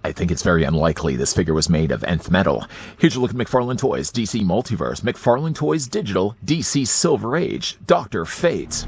I think it's very unlikely this figure was made of nth metal. Here's a look at McFarlane Toys, DC Multiverse, McFarlane Toys Digital, DC Silver Age, Dr. Fate.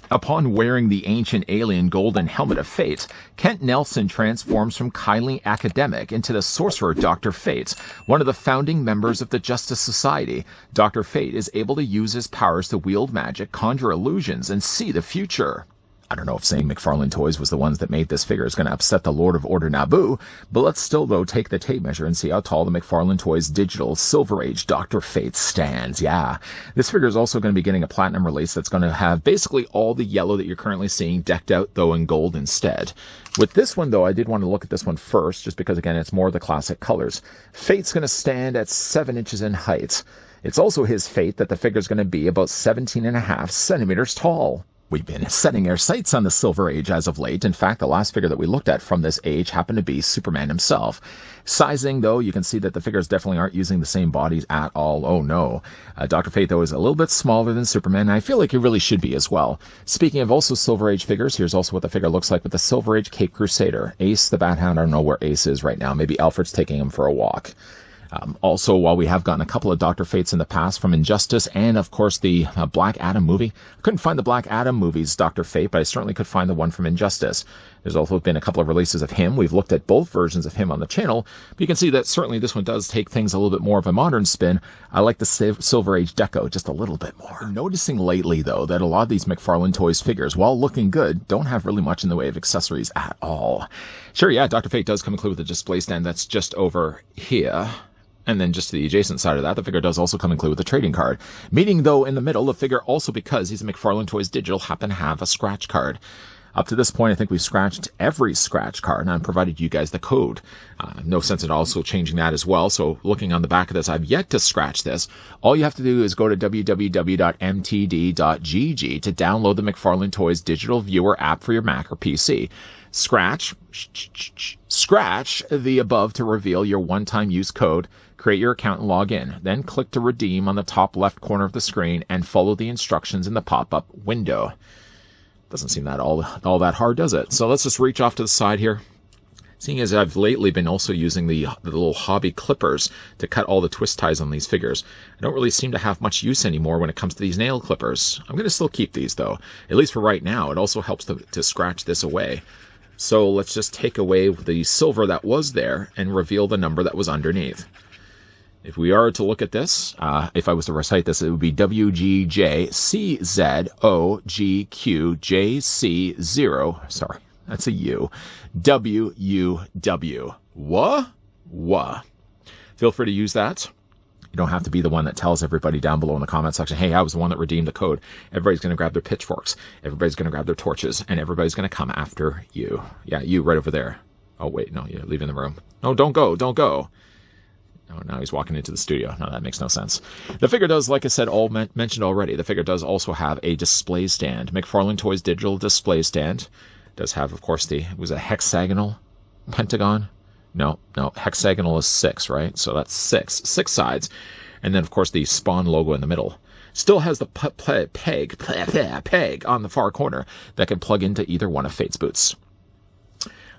Upon wearing the ancient alien golden helmet of fate, Kent Nelson transforms from kindly academic into the sorcerer Dr. Fate, one of the founding members of the Justice Society. Dr. Fate is able to use his powers to wield magic, conjure illusions, and see the future. I don't know if saying McFarlane Toys was the ones that made this figure is going to upset the Lord of Order Naboo, but let's still, though, take the tape measure and see how tall the McFarlane Toys Digital Silver Age Dr. Fate stands. Yeah, this figure is also going to be getting a platinum release that's going to have basically all the yellow that you're currently seeing decked out, though, in gold instead. With this one, though, I did want to look at this one first, just because, again, it's more of the classic colors. Fate's going to stand at 7 inches in height. It's also his fate that the figure's going to be about 17.5 centimeters tall. We've been setting our sights on the Silver Age as of late. In fact, the last figure that we looked at from this age happened to be Superman himself. Sizing, though, you can see that the figures definitely aren't using the same bodies at all. Oh, no. Dr. Fate, though, is a little bit smaller than Superman, and I feel like he really should be as well. Speaking of also Silver Age figures, here's also what the figure looks like with the Silver Age Cape Crusader. Ace the Bat Hound, I don't know where Ace is right now. Maybe Alfred's taking him for a walk. Also, while we have gotten a couple of Dr. Fates in the past from Injustice and, of course, the Black Adam movie, I couldn't find the Black Adam movie's Dr. Fate, but I certainly could find the one from Injustice. There's also been a couple of releases of him. We've looked at both versions of him on the channel, but you can see that certainly this one does take things a little bit more of a modern spin. I like the Silver Age deco just a little bit more. I'm noticing lately, though, that a lot of these McFarlane Toys figures, while looking good, don't have really much in the way of accessories at all. Sure, yeah, Dr. Fate does come included with a display stand that's just over here. And then just to the adjacent side of that, the figure does also come included with a trading card. Meaning, though, in the middle, the figure also, because he's a McFarlane Toys Digital, happen to have a scratch card. Up to this point, I think we've scratched every scratch card, and I've provided you guys the code. No sense in also changing that as well. So looking on the back of this, I've yet to scratch this. All you have to do is go to www.mtd.gg to download the McFarlane Toys Digital Viewer app for your Mac or PC. Scratch the above to reveal your one-time use code. Create your account and log in. Then click to redeem on the top left corner of the screen and follow the instructions in the pop-up window. Doesn't seem that all that hard, does it? So let's just reach off to the side here. Seeing as I've lately been also using the little hobby clippers to cut all the twist ties on these figures, I don't really seem to have much use anymore when it comes to these nail clippers. I'm going to still keep these, though. At least for right now. It also helps to scratch this away. So let's just take away the silver that was there and reveal the number that was underneath. If we are to look at this, if I was to recite this, it would be WGJCZOGQJC0. Sorry, that's a U. WUW. Wah. Feel free to use that. You don't have to be the one that tells everybody down below in the comment section, hey, I was the one that redeemed the code. Everybody's going to grab their pitchforks. Everybody's going to grab their torches. And everybody's going to come after you. Yeah, you right over there. Oh, wait, no, you're leaving the room. No, don't go. Oh, now he's walking into the studio. No, that makes no sense. The figure does, like I said, mentioned already, the figure does also have a display stand. McFarlane Toys Digital display stand. Does have, of course, was a hexagonal pentagon. No, hexagonal is 6, right? So that's 6 sides. And then, of course, the Spawn logo in the middle. Still has the peg on the far corner that can plug into either one of Fate's boots.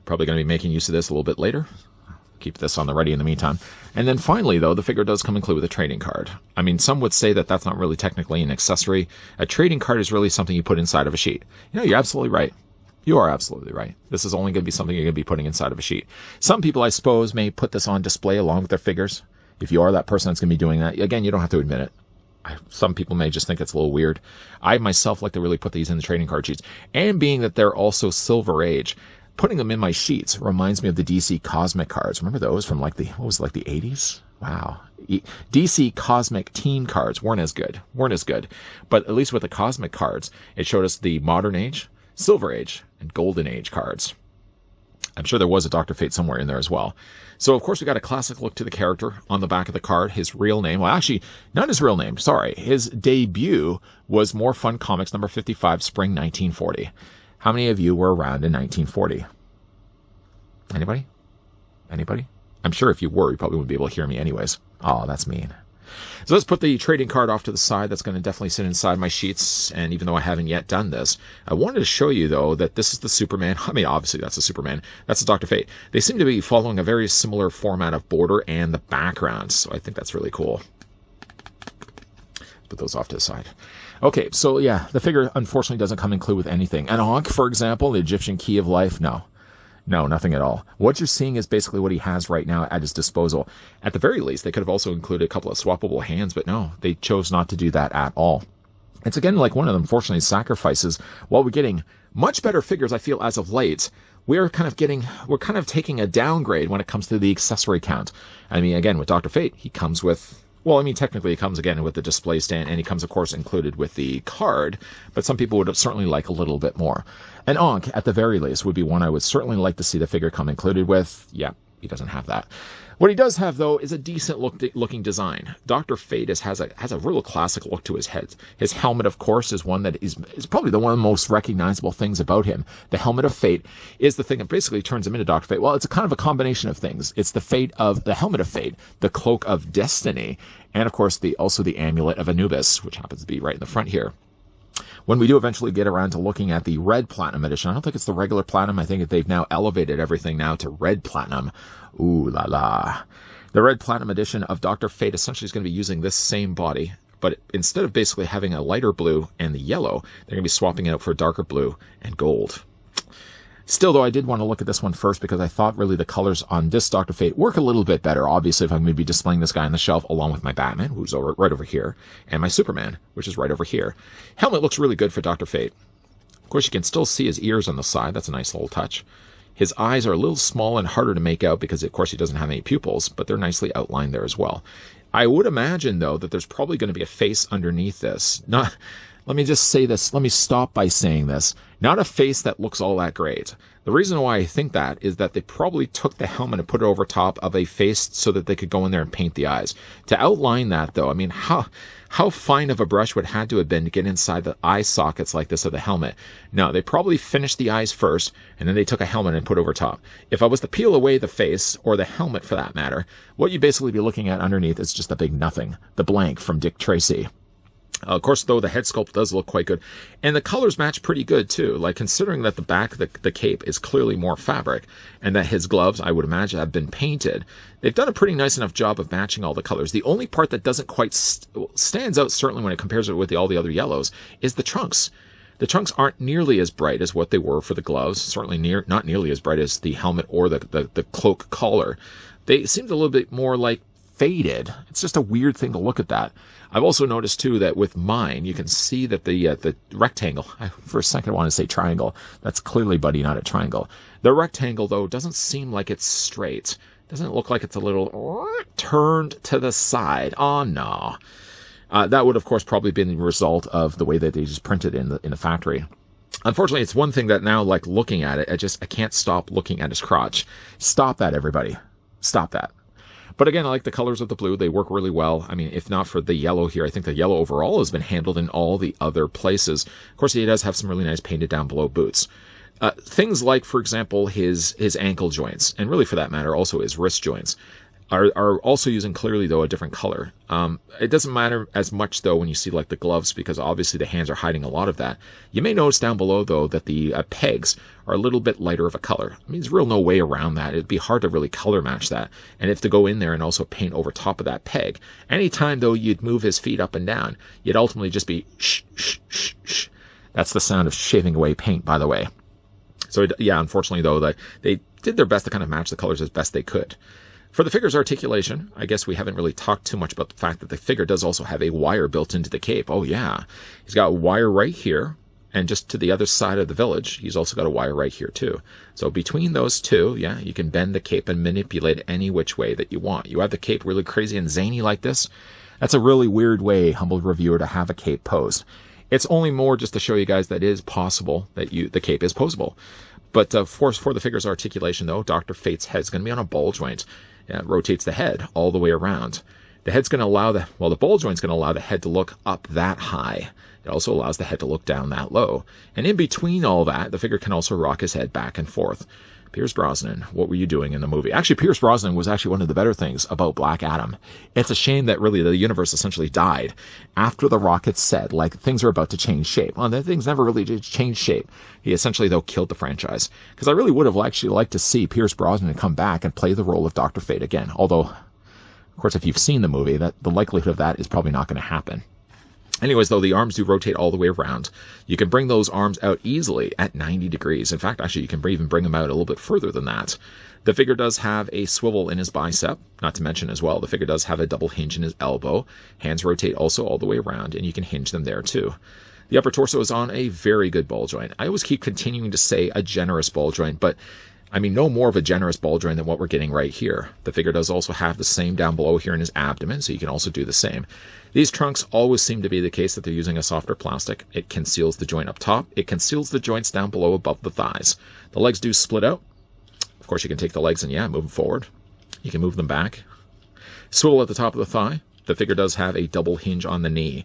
Probably going to be making use of this a little bit later. Keep this on the ready in the meantime. And then finally, though, the figure does come included with a trading card. I mean, some would say that that's not really technically an accessory. A trading card is really something you put inside of a sheet. You know, you're absolutely right. You are absolutely right. This is only going to be something you're going to be putting inside of a sheet. Some people, I suppose, may put this on display along with their figures. If you are that person that's going to be doing that, again, you don't have to admit it. Some people may just think it's a little weird. I myself like to really put these in the trading card sheets. And being that they're also Silver Age, putting them in my sheets reminds me of the DC Cosmic cards. Remember those from like the 80s? Wow. DC Cosmic Team cards weren't as good. But at least with the Cosmic cards, it showed us the Modern Age, Silver Age, and Golden Age cards. I'm sure there was a Dr. Fate somewhere in there as well. So, of course, we got a classic look to the character on the back of the card. His real name, well, actually, not his real name, sorry. His debut was More Fun Comics number 55, spring 1940. How many of you were around in 1940? Anybody? Anybody? I'm sure if you were, you probably wouldn't be able to hear me anyways. Oh, that's mean. So let's put the trading card off to the side. That's going to definitely sit inside my sheets. And even though I haven't yet done this, I wanted to show you, though, that this is the Superman. I mean, obviously, that's the Superman. That's the Dr. Fate. They seem to be following a very similar format of border and the background. So I think that's really cool. Put those off to the side. Okay, so yeah, the figure unfortunately doesn't come included with anything. An Ankh, for example, the Egyptian key of life, no. No, nothing at all. What you're seeing is basically what he has right now at his disposal. At the very least, they could have also included a couple of swappable hands, but no, they chose not to do that at all. It's again like one of them, unfortunately, sacrifices. While we're getting much better figures, I feel, as of late, we're kind of taking a downgrade when it comes to the accessory count. I mean, again, with Dr. Fate, he comes with, well, I mean, technically he comes again with the display stand, and he comes, of course, included with the card, but some people would certainly like a little bit more. An Ankh, at the very least, would be one I would certainly like to see the figure come included with. Yeah, he doesn't have that. What he does have, though, is a decent looking design. Dr. Fate has a real classic look to his head. His helmet, of course, is one that is probably one of the most recognizable things about him. The helmet of fate is the thing that basically turns him into Dr. Fate. Well, it's a kind of a combination of things. It's the helmet of fate, the cloak of destiny, and, of course, also the amulet of Anubis, which happens to be right in the front here. When we do eventually get around to looking at the red platinum edition, I don't think it's the regular platinum. I think that they've now elevated everything now to red platinum. Ooh la la. The red platinum edition of Dr. Fate essentially is going to be using this same body, but instead of basically having a lighter blue and the yellow, they're going to be swapping it out for darker blue and gold. Still, though, I did want to look at this one first because I thought really the colors on this Dr. Fate work a little bit better. Obviously, if I'm going to be displaying this guy on the shelf along with my Batman, who's right over here, and my Superman, which is right over here. Helmet looks really good for Dr. Fate. Of course, you can still see his ears on the side. That's a nice little touch. His eyes are a little small and harder to make out because, of course, he doesn't have any pupils, but they're nicely outlined there as well. I would imagine, though, that there's probably going to be a face underneath this. Let me just say this. Let me stop by saying this. Not a face that looks all that great. The reason why I think that is that they probably took the helmet and put it over top of a face so that they could go in there and paint the eyes. To outline that, though, I mean, how fine of a brush would have to have been to get inside the eye sockets like this of the helmet? No, they probably finished the eyes first, and then they took a helmet and put over top. If I was to peel away the face, or the helmet for that matter, what you'd basically be looking at underneath is just a big nothing. The blank from Dick Tracy. Of course, though, the head sculpt does look quite good. And the colors match pretty good, too. Like, considering that the back, the cape, is clearly more fabric, and that his gloves, I would imagine, have been painted, they've done a pretty nice enough job of matching all the colors. The only part that doesn't quite stands out, certainly when it compares it with all the other yellows, is the trunks. The trunks aren't nearly as bright as what they were for the gloves, certainly not nearly as bright as the helmet or the cloak collar. They seemed a little bit more like faded. It's just a weird thing to look at that. I've also noticed, too, that with mine, you can see that the rectangle, for a second I want to say triangle. That's clearly, buddy, not a triangle. The rectangle, though, doesn't seem like it's straight. Doesn't look like it's a little turned to the side. Oh, no. That would, of course, probably be the result of the way that they just printed in the factory. Unfortunately, it's one thing that now, like, looking at it, I can't stop looking at his crotch. Stop that, everybody. Stop that. But again, I like the colors of the blue. They work really well. I mean, if not for the yellow here, I think the yellow overall has been handled in all the other places. Of course, he does have some really nice painted down below boots. Things like, for example, his ankle joints, and really for that matter, also his wrist joints, are also using clearly, though, a different color. It doesn't matter as much, though, when you see like the gloves, because obviously the hands are hiding a lot of that. You may notice down below, though, that the pegs are a little bit lighter of a color. I mean, there's real no way around that. It'd be hard to really color match that. And if to go in there and also paint over top of that peg, anytime, though, you'd move his feet up and down, you'd ultimately just be shh, shh, shh, shh. That's the sound of shaving away paint, by the way. So, yeah, unfortunately, though, they did their best to kind of match the colors as best they could. For the figure's articulation, I guess we haven't really talked too much about the fact that the figure does also have a wire built into the cape. Oh, yeah. He's got a wire right here, and just to the other side of the village, he's also got a wire right here, too. So between those two, yeah, you can bend the cape and manipulate it any which way that you want. You have the cape really crazy and zany like this. That's a really weird way, humble reviewer, to have a cape posed. It's only more just to show you guys that it is possible that the cape is posable. But for the figure's articulation, though, Dr. Fate's head is going to be on a ball joint. It rotates the head all the way around. The head's going to allow the ball joint's going to allow the head to look up that high. It also allows the head to look down that low. And in between all that, the figure can also rock his head back and forth. Pierce Brosnan, what were you doing in the movie? Actually, Pierce Brosnan was actually one of the better things about Black Adam. It's a shame that really the universe essentially died after The Rock had said, like, things are about to change shape. Well, things never really did change shape. He essentially, though, killed the franchise. Because I really would have actually liked to see Pierce Brosnan come back and play the role of Dr. Fate again. Although, of course, if you've seen the movie, that the likelihood of that is probably not going to happen. Anyways, though, the arms do rotate all the way around. You can bring those arms out easily at 90 degrees. In fact, actually, you can even bring them out a little bit further than that. The figure does have a swivel in his bicep, not to mention as well, the figure does have a double hinge in his elbow. Hands rotate also all the way around, and you can hinge them there too. The upper torso is on a very good ball joint. I always keep continuing to say a generous ball joint, but I mean, no more of a generous ball joint than what we're getting right here. The figure does also have the same down below here in his abdomen, so you can also do the same. These trunks always seem to be the case that they're using a softer plastic. It conceals the joint up top. It conceals the joints down below above the thighs. The legs do split out. Of course, you can take the legs and, yeah, move them forward. You can move them back. Swivel at the top of the thigh. The figure does have a double hinge on the knee.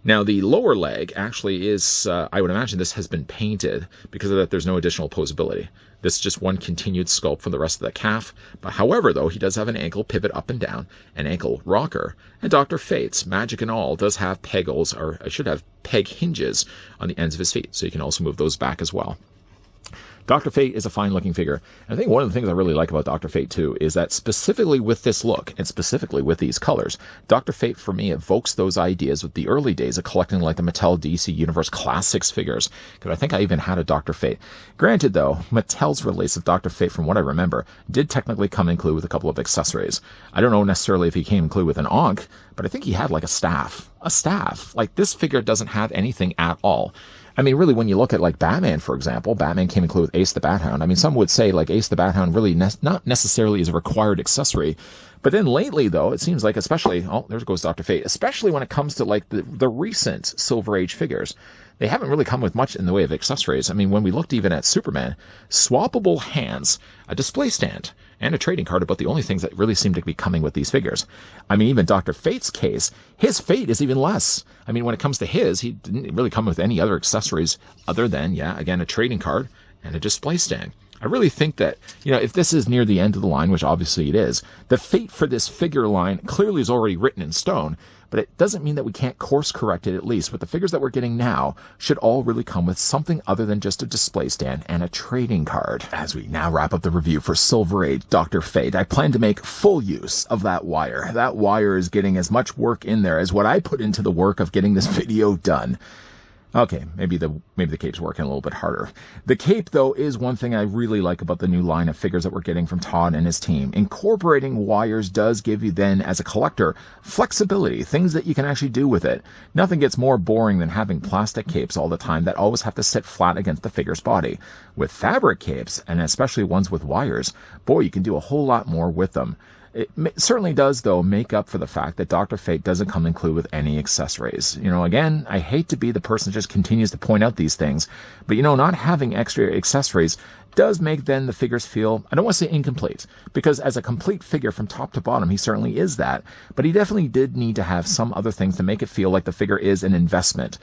Now, the lower leg actually is, I would imagine this has been painted because of that there's no additional poseability. This is just one continued sculpt for the rest of the calf. But however, though, he does have an ankle pivot up and down, an ankle rocker. And Dr. Fate's, magic and all, does have pegals, or I should have peg hinges on the ends of his feet. So you can also move those back as well. Dr. Fate is a fine-looking figure. And I think one of the things I really like about Dr. Fate, too, is that specifically with this look, and specifically with these colors, Dr. Fate, for me, evokes those ideas with the early days of collecting, like, the Mattel DC Universe Classics figures. Because I think I even had a Dr. Fate. Granted, though, Mattel's release of Dr. Fate, from what I remember, did technically come include with a couple of accessories. I don't know necessarily if he came include with an Ankh, but I think he had, like, a staff. A staff. Like, this figure doesn't have anything at all. I mean, really, when you look at, like, Batman, for example, Batman came included with Ace the Bat Hound. I mean, some would say, like, Ace the Bat Hound really not necessarily is a required accessory. But then lately, though, it seems like, especially, oh, there goes Dr. Fate, especially when it comes to, like, the recent Silver Age figures, they haven't really come with much in the way of accessories. I mean, when we looked even at Superman, swappable hands, a display stand, and a trading card are about the only things that really seem to be coming with these figures. I mean, even Dr. Fate's case, his fate is even less. I mean, when it comes to his, he didn't really come with any other accessories other than, yeah, again, a trading card and a display stand. I really think that, you know, if this is near the end of the line, which obviously it is, the fate for this figure line clearly is already written in stone, but it doesn't mean that we can't course correct it at least. But the figures that we're getting now should all really come with something other than just a display stand and a trading card. As we now wrap up the review for Silver Age Dr. Fate, I plan to make full use of that wire. That wire is getting as much work in there as what I put into the work of getting this video done. Okay, maybe the cape's working a little bit harder. The cape, though, is one thing I really like about the new line of figures that we're getting from Todd and his team. Incorporating wires does give you then, as a collector, flexibility, things that you can actually do with it. Nothing gets more boring than having plastic capes all the time that always have to sit flat against the figure's body. With fabric capes, and especially ones with wires, boy, you can do a whole lot more with them. It certainly does, though, make up for the fact that Dr. Fate doesn't come included with any accessories. You know, again, I hate to be the person that just continues to point out these things, but, you know, not having extra accessories does make then the figures feel, I don't want to say incomplete, because as a complete figure from top to bottom, he certainly is that, but he definitely did need to have some other things to make it feel like the figure is an investment.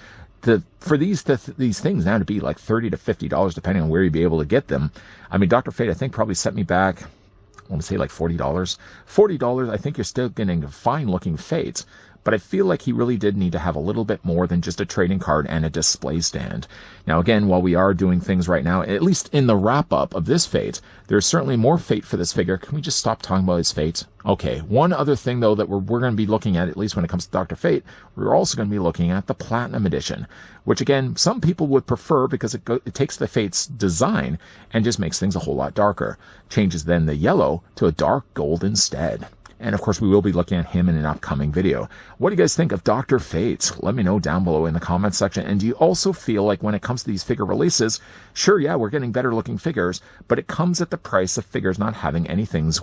For these things now to be like $30 to $50, depending on where you'd be able to get them, I mean, Dr. Fate, I think, probably set me back, I want to say like $40. $40, I think you're still getting fine-looking Fates, but I feel like he really did need to have a little bit more than just a trading card and a display stand. Now, again, while we are doing things right now, at least in the wrap-up of this Fate, there's certainly more Fate for this figure. Can we just stop talking about his Fate? Okay, one other thing, though, that we're going to be looking at least when it comes to Dr. Fate, we're also going to be looking at the Platinum Edition, which, again, some people would prefer because it takes the Fate's design and just makes things a whole lot darker. Changes then the yellow to a dark gold instead. And, of course, we will be looking at him in an upcoming video. What do you guys think of Dr. Fate? Let me know down below in the comments section. And do you also feel like when it comes to these figure releases, sure, yeah, we're getting better looking figures, but it comes at the price of figures not having anything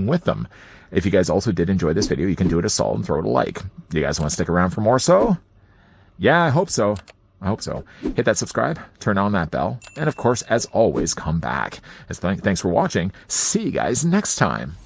with them? If you guys also did enjoy this video, you can do it a solid and throw it a like. Do you guys want to stick around for more so? Yeah, I hope so. I hope so. Hit that subscribe, turn on that bell, and of course, as always, come back. Thanks for watching. See you guys next time.